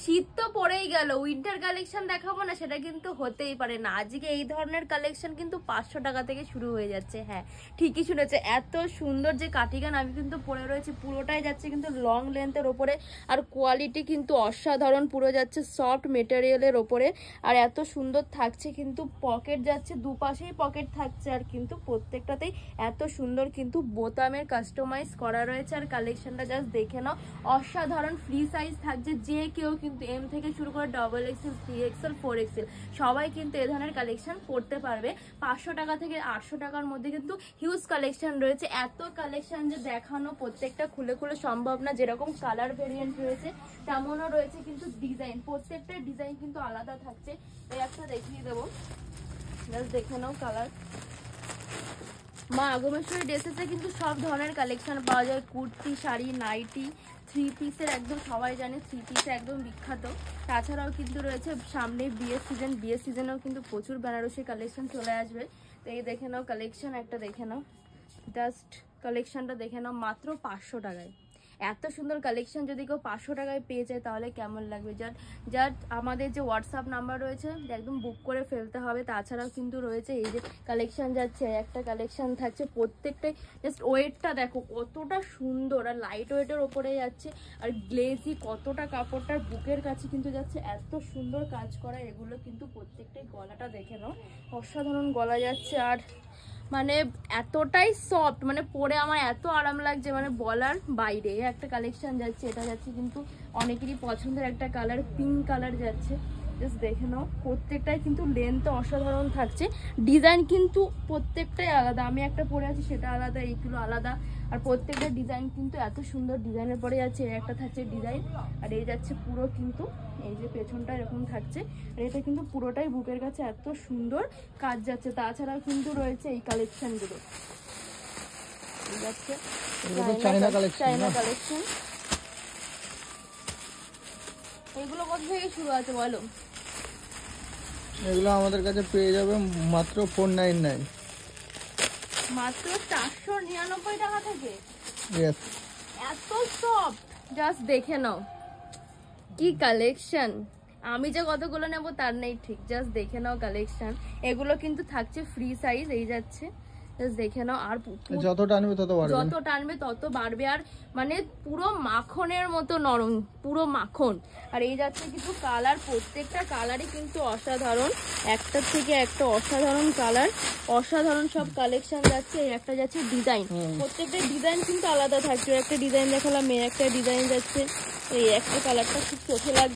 শীত তো পড়েই গেল, উইন্টার কালেকশন দেখাবো না সেটা কিন্তু হতেই পারে না। আজকে এই ধরনের কালেকশন কিন্তু 500 টাকা থেকে শুরু হয়ে যাচ্ছে। হ্যাঁ ঠিকই শুনেছে, এত সুন্দর যে কাটিগান আমি কিন্তু পরে রয়েছি, পুরোটাই যাচ্ছে কিন্তু লং লেন্থের ওপরে, আর কোয়ালিটি কিন্তু অসাধারণ, পুরো যাচ্ছে সফট মেটেরিয়ালের ওপরে, আর এত সুন্দর থাকছে কিন্তু পকেট যাচ্ছে, দুপাশেই পকেট থাকছে, আর কিন্তু প্রত্যেকটাতেই এত সুন্দর কিন্তু বোতামের কাস্টমাইজ করা রয়েছে। আর কালেকশনটা জাস্ট দেখে নাও, অসাধারণ। ফ্রি সাইজ থাকছে, যে কেউ কিন্তু এম থেকে শুরু করে XXL 3XL 4XL সবাই কিন্তু এ ধরনের কালেকশন পড়তে পারবে। 500 টাকা থেকে 800 টাকার মধ্যে কিন্তু হিউজ কালেকশন রয়েছে। এত কালেকশন যে দেখানো প্রত্যেকটা খুলে খুলে সম্ভব না, যেরকম কালার ভেরিয়েন্ট রয়েছে তেমনও রয়েছে কিন্তু ডিজাইন, প্রত্যেকটা ডিজাইন কিন্তু আলাদা থাকছে। এই একটা দেখিয়ে দেবো, জাস্ট দেখে নাও কালার। মা আগমেশ্বরী ড্রেসেসে কিন্তু সব ধরনের কালেকশন পাওয়া যায়, কুর্তি, শাড়ি, নাইটি, থ্রি পিসের একদম সবাই জানে থ্রি পিসে একদম বিখ্যাত। তাছাড়াও কিন্তু রয়েছে সামনে বিয়ের সিজন, বিয়ের সিজনেও কিন্তু প্রচুর বেনারসি কালেকশন চলে আসবে। তো এই দেখে নাও কালেকশন, একটা দেখে নাও, জাস্ট কালেকশনটা দেখে নাও, মাত্র 500 টাকায়। এত সুন্দর কালেকশন যদি কেউ 500 টাকায় পেয়ে যায় তাহলে কেমন লাগবে। যার আমাদের যে হোয়াটসঅ্যাপ নাম্বার রয়েছে একদম বুক করে ফেলতে হবে। তাছাড়াও কিন্তু রয়েছে এই যে কালেকশন যাচ্ছে, একটা কালেকশন থাকছে, প্রত্যেকটাই জাস্ট ওয়েটটা দেখো কতটা সুন্দর, আর লাইট ওয়েটের ওপরে যাচ্ছে, আর গ্লেজি কতটা, কাপড়টার বুকের কাছে কিন্তু যাচ্ছে, এত সুন্দর কাজ করা এগুলো কিন্তু প্রত্যেকটাই। গলাটা দেখে নাও, অসাধারণ গলা যাচ্ছে, আর মানে এতটাই সফট, মানে পরে আমার এত আরাম লাগছে মানে বলার বাইরে। একটা কালেকশন যাচ্ছে, এটা যাচ্ছে কিন্তু অনেকেরই পছন্দের একটা কালার, পিঙ্ক কালার যাচ্ছে, জাস্ট দেখে নাও। প্রত্যেকটাই কিন্তু লেন্থ অসাধারণ থাকছে, ডিজাইন কিন্তু প্রত্যেকটাই আলাদা। আমি একটা পরে আছি সেটা আলাদা, এইগুলো আলাদা, আর প্রত্যেকটা ডিজাইন কিন্তু এত সুন্দর। ডিজাইনের পরে যাচ্ছে একটা থাকছে ডিজাইন, আর এই যাচ্ছে পুরো কিন্তু এই যে পেছনটা এরকম থাকছে, আর এটা কিন্তু পুরোটাই বুকের কাছে এত সুন্দর কাজ যাচ্ছে। তাছাড়াও কিন্তু রয়েছে এই কালেকশনগুলো, যাচ্ছে চায়না কালেকশন। এগুলো কত থেকে শুরু আছে বলো? এগুলো আমাদের কাছে পেয়ে যাবে মাত্র 499, মাত্র 499 টাকা থেকে। यस, এত সফট, জাস্ট দেখে নাও কি কালেকশন। আমি যে কতগুলো নেবো তার নেই ঠিক, জাস্ট দেখে নাও কালেকশন। এগুলো কিন্তু থাকছে ফ্রি সাইজ, এই যাচ্ছে, জাস্ট দেখে নাও। আর যত টানবে তত বাড়বে, আর মানে পুরো মাখনের মতো নরম, পুরো মাখন। আর এই যাচ্ছে কিন্তু কালার, প্রত্যেকটা কালারই কিন্তু অসাধারণ, একটা থেকে একটা অসাধারণ কালার, অসাধারণ সব কালেকশন যাচ্ছে। এই একটা যাচ্ছে ডিজাইন, প্রত্যেকটা ডিজাইন কিন্তু আলাদা থাকছে। একটা ডিজাইন দেখালাম, একটা ডিজাইন যাচ্ছে, এই একটা কালারটা খুব চোখে লাগছে।